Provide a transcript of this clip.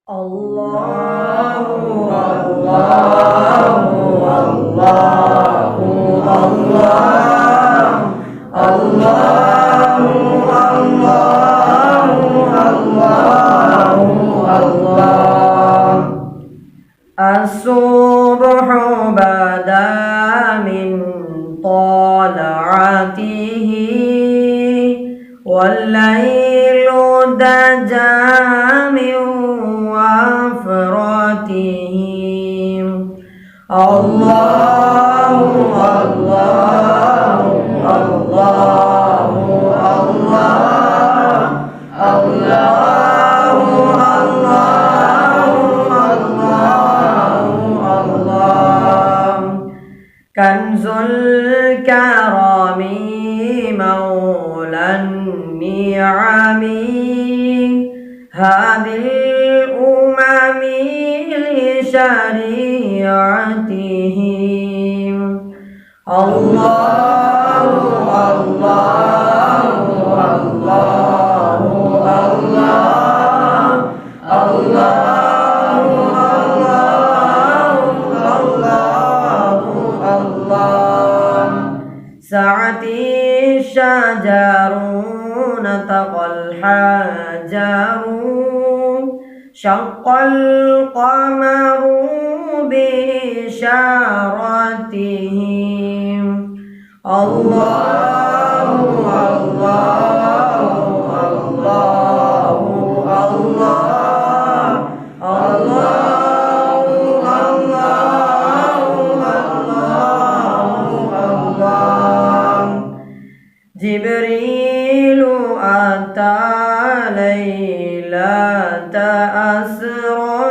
الله الله الله الله الله الله الله الصبح بدا من طلعته والليل دجى من وفرته الله الله الله الله الله الله كنز الكرم مولى النعم هذه الأمم لشريعتهم الله الله الله الله الله الله سعت الشجر نطق الحجر شق القمر بإشارتهم الله الله الله الله الله الله جبريل أتى ليلة أسرى